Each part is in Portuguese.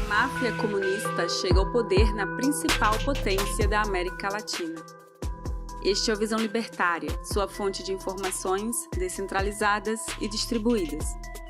máfia comunista chega ao poder na principal potência da América Latina. Este é o Visão Libertária, sua fonte de informações descentralizadas e distribuídas.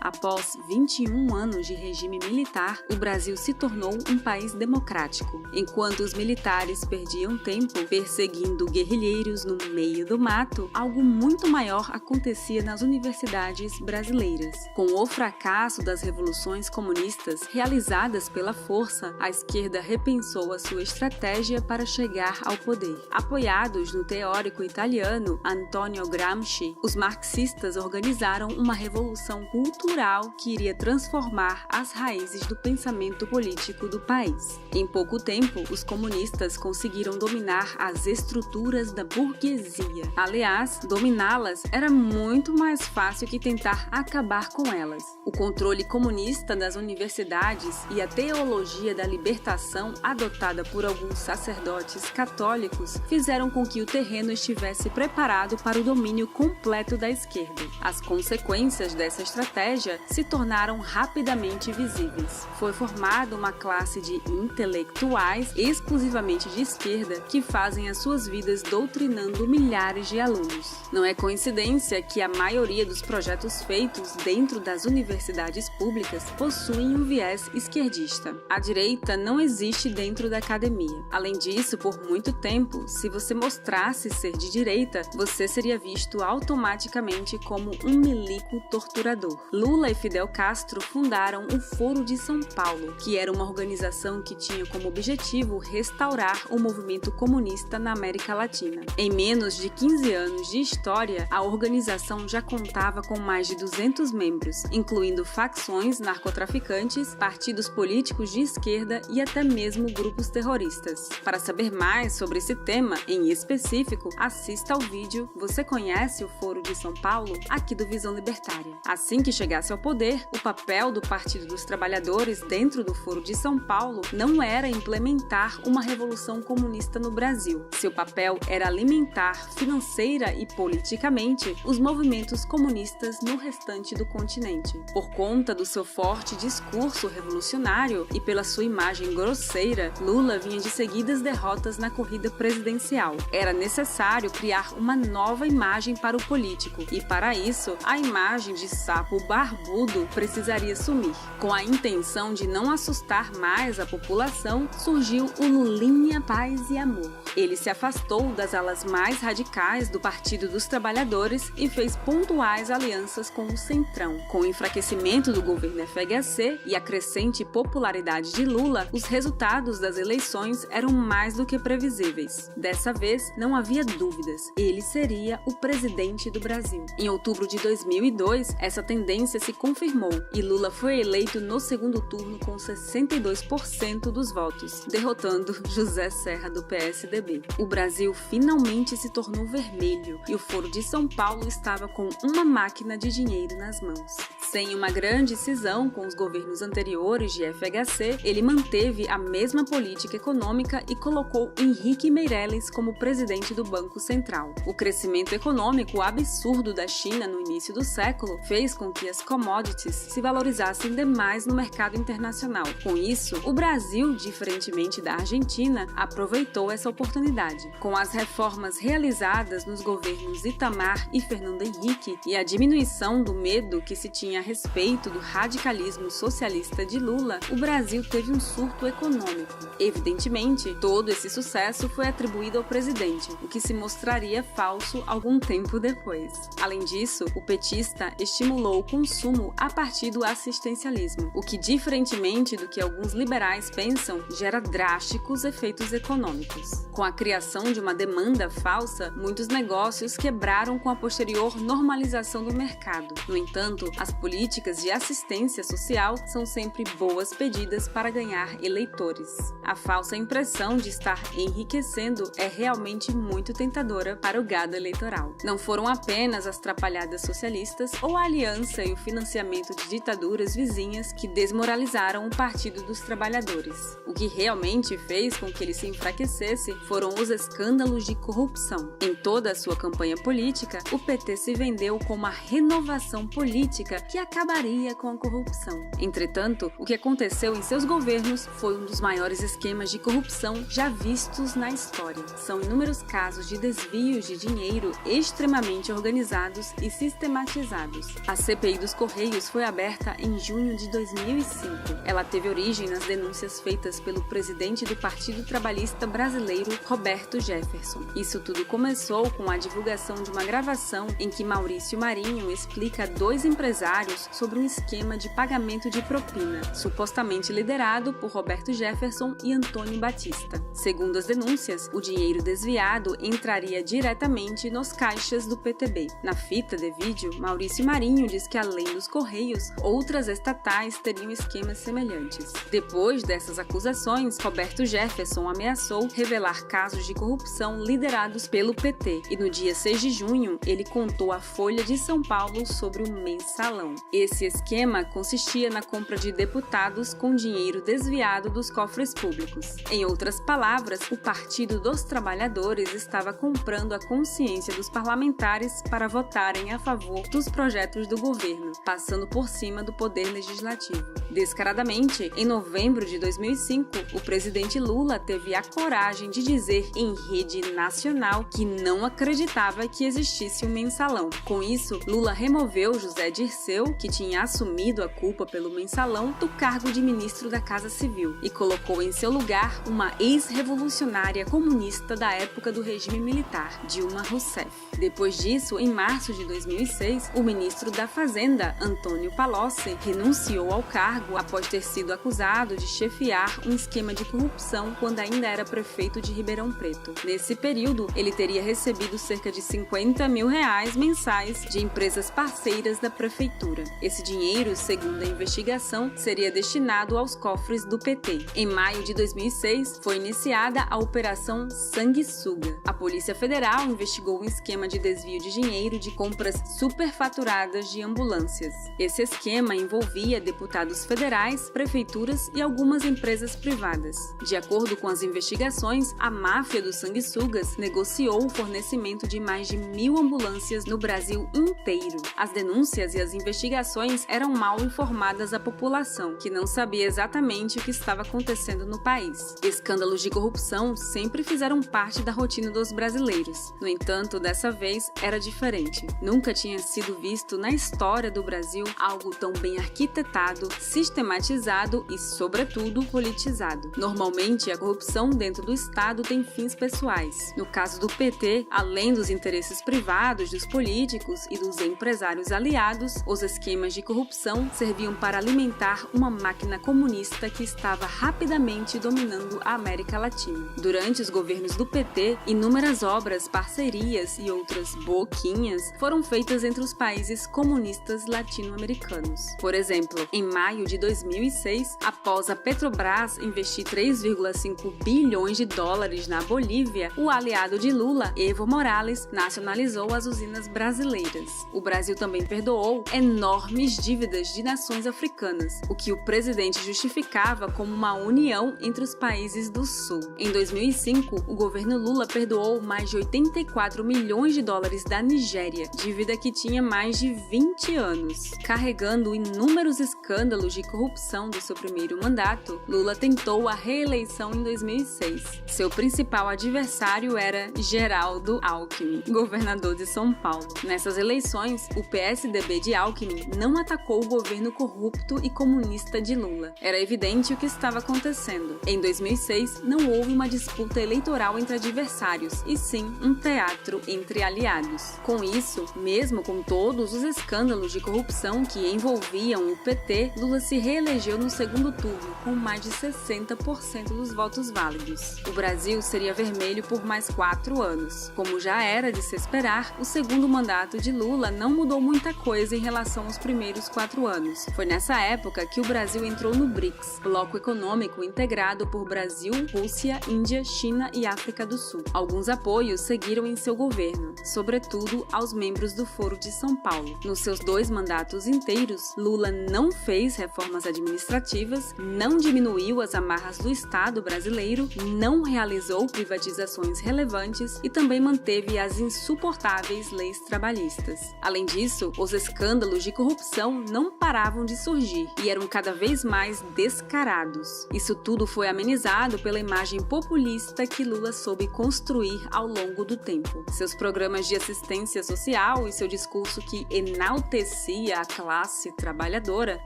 Após 21 anos de regime militar, o Brasil se tornou um país democrático. Enquanto os militares perdiam tempo perseguindo guerrilheiros no meio do mato, algo muito maior acontecia nas universidades brasileiras. Com o fracasso das revoluções comunistas realizadas pela força, a esquerda repensou a sua estratégia para chegar ao poder. Apoiados no teórico italiano Antonio Gramsci, os marxistas organizaram uma revolução cultural que iria transformar as raízes do pensamento político do país. Em pouco tempo, os comunistas conseguiram dominar as estruturas da burguesia. Aliás, dominá-las era muito mais fácil que tentar acabar com elas. O controle comunista das universidades e a teologia da libertação adotada por alguns sacerdotes católicos fizeram com que o terreno estivesse preparado para o domínio completo da esquerda. As consequências dessa estratégia se tornaram rapidamente visíveis. Foi formada uma classe de intelectuais exclusivamente de esquerda que fazem as suas vidas doutrinando milhares de alunos. Não é coincidência que a maioria dos projetos feitos dentro das universidades públicas possuem um viés esquerdista. A direita não existe dentro da academia. Além disso, por muito tempo, se você mostrasse ser de direita, você seria visto automaticamente como um milico torturador. Lula e Fidel Castro fundaram o Foro de São Paulo, que era uma organização que tinha como objetivo restaurar o movimento comunista na América Latina. Em menos de 15 anos de história, a organização já contava com mais de 200 membros, incluindo facções narcotraficantes, partidos políticos de esquerda e até mesmo grupos terroristas. Para saber mais sobre esse tema em específico, assista ao vídeo Você conhece o Foro de São Paulo? Aqui do Visão Libertária. Assim que chegasse ao poder, o papel do Partido dos Trabalhadores dentro do Foro de São Paulo não era implementar uma revolução comunista no Brasil. Seu papel era alimentar financeira e politicamente os movimentos comunistas no restante do continente. Por conta do seu forte discurso revolucionário e pela sua imagem grosseira, Lula vinha de seguidas derrotas na corrida presidencial. Era necessário criar uma nova imagem para o político e, para isso, a imagem de sapo barbudo precisaria sumir. Com a intenção de não assustar mais a população, surgiu o Lulinha Paz e Amor. Ele se afastou das alas mais radicais do Partido dos Trabalhadores e fez pontuais alianças com o Centrão. Com o enfraquecimento do governo FHC e a crescente popularidade de Lula, os resultados das eleições eram mais do que previsíveis. Dessa vez, não havia dúvidas. Ele seria o presidente do Brasil. Em outubro de 2002, essa tendência se confirmou e Lula foi eleito no segundo turno com 62% dos votos, derrotando José Serra do PSDB. O Brasil finalmente se tornou vermelho e o Foro de São Paulo estava com uma máquina de dinheiro nas mãos. Sem uma grande cisão com os governos anteriores de FHC, ele manteve a mesma política econômica e colocou Henrique Meirelles como presidente do Banco Central. O crescimento econômico absurdo da China no início do século fez com que as commodities se valorizassem demais no mercado internacional. Com isso, o Brasil, diferentemente da Argentina, aproveitou essa oportunidade. Com as reformas realizadas nos governos Itamar e Fernando Henrique e a diminuição do medo que se tinha a respeito do radicalismo socialista de Lula, o Brasil teve um surto econômico. Evidentemente, todo esse sucesso foi atribuído ao presidente, o que se mostraria falso algum tempo depois. Além disso, o petista estimulou o consumo a partir do assistencialismo, o que, diferentemente do que alguns liberais pensam, gera drásticos efeitos econômicos. Com a criação de uma demanda falsa, muitos negócios quebraram com a posterior normalização do mercado. No entanto, as políticas de assistência social são sempre boas pedidas para ganhar eleitores. A falsa impressão de estar enriquecendo é realmente muito tentadora para o gado eleitoral. Não foram apenas as trapalhadas socialistas ou a Aliança e o financiamento de ditaduras vizinhas que desmoralizaram o Partido dos Trabalhadores. O que realmente fez com que ele se enfraquecesse foram os escândalos de corrupção. Em toda a sua campanha política, o PT se vendeu como a renovação política que acabaria com a corrupção. Entretanto, o que aconteceu em seus governos foi um dos maiores esquemas de corrupção já vistos na história. São inúmeros casos de desvios de dinheiro extremamente organizados e sistematizados. A CPI dos Correios foi aberta em junho de 2005. Ela teve origem nas denúncias feitas pelo presidente do Partido Trabalhista Brasileiro, Roberto Jefferson. Isso tudo começou com a divulgação de uma gravação em que Maurício Marinho explica a 2 empresários sobre um esquema de pagamento de propina, supostamente liderado por Roberto Jefferson e Antônio Batista. Segundo as denúncias, o dinheiro desviado entraria diretamente nos caixas do PTB. Na fita de vídeo, Maurício Marinho diz que além dos Correios, outras estatais teriam esquemas semelhantes. Depois dessas acusações, Roberto Jefferson ameaçou revelar casos de corrupção liderados pelo PT e no dia 6 de junho ele contou à Folha de São Paulo sobre o Mensalão. Esse esquema consistia na compra de deputados com dinheiro desviado dos cofres públicos. Em outras palavras, o Partido dos Trabalhadores estava comprando a consciência dos parlamentares para votarem a favor dos projetos do governo, passando por cima do poder legislativo. Descaradamente, em novembro de 2005, o presidente Lula teve a coragem de dizer em rede nacional que não acreditava que existisse um mensalão. Com isso, Lula removeu José Dirceu, que tinha assumido a culpa pelo mensalão, do cargo de ministro da Casa Civil e colocou em seu lugar uma ex-revolucionária comunista da época do regime militar, Dilma Rousseff. Depois disso, em março de 2006, o ministro da Fazenda, Antônio Palocci, renunciou ao cargo após ter sido acusado de chefiar um esquema de corrupção quando ainda era prefeito de Ribeirão Preto. Nesse período, ele teria recebido cerca de R$50 mil mensais de empresas parceiras da prefeitura. Esse dinheiro, segundo a investigação, seria destinado aos cofres do PT. Em maio de 2006, foi iniciada a Operação Sanguessuga. A Polícia Federal investigou um esquema de desvio de dinheiro de compras superfaturadas de ambulâncias. Esse esquema envolvia deputados federais, prefeituras e algumas empresas privadas. De acordo com as investigações, a máfia dos sanguessugas negociou o fornecimento de mais de 1.000 ambulâncias no Brasil inteiro. As denúncias e as investigações eram mal informadas à população, que não sabia exatamente o que estava acontecendo no país. Escândalos de corrupção sempre fizeram parte da rotina dos brasileiros. No entanto, dessa vez era diferente. Nunca tinha sido visto na história do Brasil algo tão bem arquitetado, sistematizado e, sobretudo, politizado. Normalmente, a corrupção dentro do Estado tem fins pessoais. No caso do PT, além dos interesses privados dos políticos e dos empresários aliados, os esquemas de corrupção serviam para alimentar uma máquina comunista que estava rapidamente dominando a América Latina. Durante os governos do PT, inúmeras obras, parcerias e outras boquinhas foram feitas entre os países comunistas latino-americanos. Por exemplo, em maio de 2006, após a Petrobras investir 3,5 bilhões de dólares na Bolívia, o aliado de Lula, Evo Morales, nacionalizou as usinas brasileiras. O Brasil também perdoou enormes dívidas de nações africanas, o que o presidente justificava como uma união entre os países do Sul. Em 2005, o governo Lula perdoou mais de 84 milhões de dólares da Nigéria, dívida que tinha mais de 20 anos. Carregando inúmeros escândalos de corrupção do seu primeiro mandato, Lula tentou a reeleição em 2006. Seu principal adversário era Geraldo Alckmin, governador de São Paulo. Nessas eleições, o PSDB de Alckmin não atacou o governo corrupto e comunista de Lula. Era evidente o que estava acontecendo. Em 2006, não houve uma disputa eleitoral entre adversários, e sim um teatro entre aliados. Com isso, mesmo com todos os escândalos de corrupção que envolviam o PT, Lula se reelegeu no segundo turno com mais de 60% dos votos válidos. O Brasil seria vermelho por mais 4 anos. Como já era de se esperar, o segundo mandato de Lula não mudou muita coisa em relação aos primeiros 4 anos. Foi nessa época que o Brasil entrou no BRICS, bloco econômico integrado por Brasil, Rússia, Índia, China e África do Sul. Alguns apoios seguiram em seu governo, sobretudo aos membros do Foro de São Paulo. Nos seus 2 mandatos inteiros, Lula não fez reformas administrativas, não diminuiu as amarras do Estado brasileiro, não realizou privatizações relevantes e também manteve as insuportáveis leis trabalhistas. Além disso, os escândalos de corrupção não paravam de surgir e eram cada vez mais descarados. Isso tudo foi amenizado pela imagem populista que Lula soube construir ao longo do tempo. Seus programas de assistência social e seu discurso que enaltecia a classe trabalhadora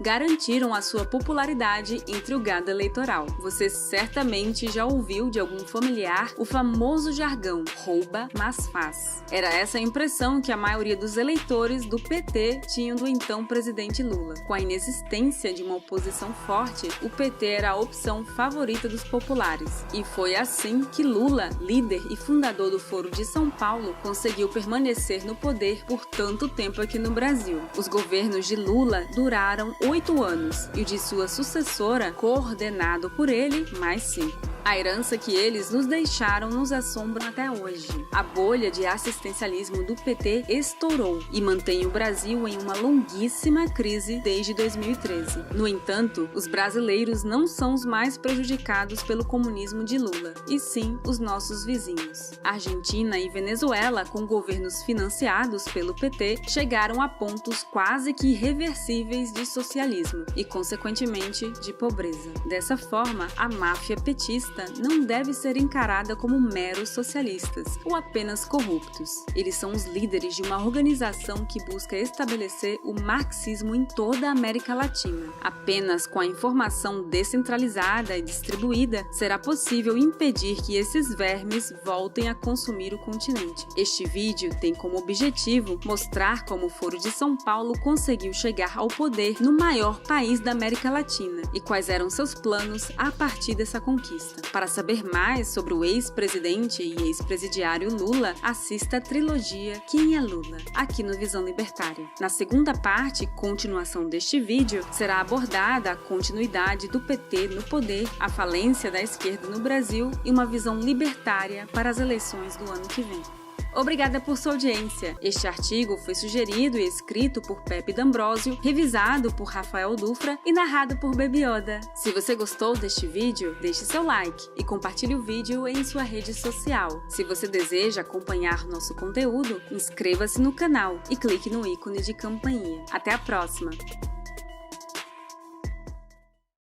garantiram a sua popularidade entre o gado eleitoral. Você certamente já ouviu de algum familiar o famoso jargão "rouba, mas faz". Era essa a impressão que a maioria dos eleitores do PT tinham do então presidente Lula. Com a inexistência de uma oposição forte, o PT era a opção favorita dos populares. E foi assim que Lula, líder e fundador do Foro de São Paulo, conseguiu permanecer no poder por tanto tempo aqui no Brasil. Os governos de Lula duraram 8 anos e o de sua sucessora, coordenado por ele, mais 5. A herança que eles nos deixaram nos assombra até hoje. A bolha de assistencialismo do PT estourou e mantém o Brasil em uma longuíssima crise desde 2013. No entanto, os brasileiros não são os mais prejudicados pelo comunismo de Lula, e sim os nossos vizinhos. Argentina e Venezuela, com governos financiados pelo PT, chegaram a pontos quase que irreversíveis de socialismo e, consequentemente, de pobreza. Dessa forma, a máfia petista não deve ser encarada como meros socialistas ou apenas corruptos. Eles são os líderes de uma organização que busca estabelecer o marxismo em toda a América Latina. Apenas com a informação descentralizada e distribuída será possível impedir que esses vermes voltem a consumir o continente. Este vídeo tem como objetivo mostrar como o Foro de São Paulo conseguiu chegar ao poder no maior país da América Latina e quais eram seus planos a partir dessa conquista. Para saber mais sobre o ex-presidente e ex-presidiário Lula, assista a trilogia Quem é Lula? Aqui no Visão Libertária. Na segunda parte, continuação deste vídeo, será abordada a continuidade do PT no poder, a falência da esquerda no Brasil e uma visão libertária para as eleições do ano que vem. Obrigada por sua audiência. Este artigo foi sugerido e escrito por Pepe D'Ambrosio, revisado por Rafael Dufra e narrado por Baby Yoda. Se você gostou deste vídeo, deixe seu like e compartilhe o vídeo em sua rede social. Se você deseja acompanhar nosso conteúdo, inscreva-se no canal e clique no ícone de campainha. Até a próxima!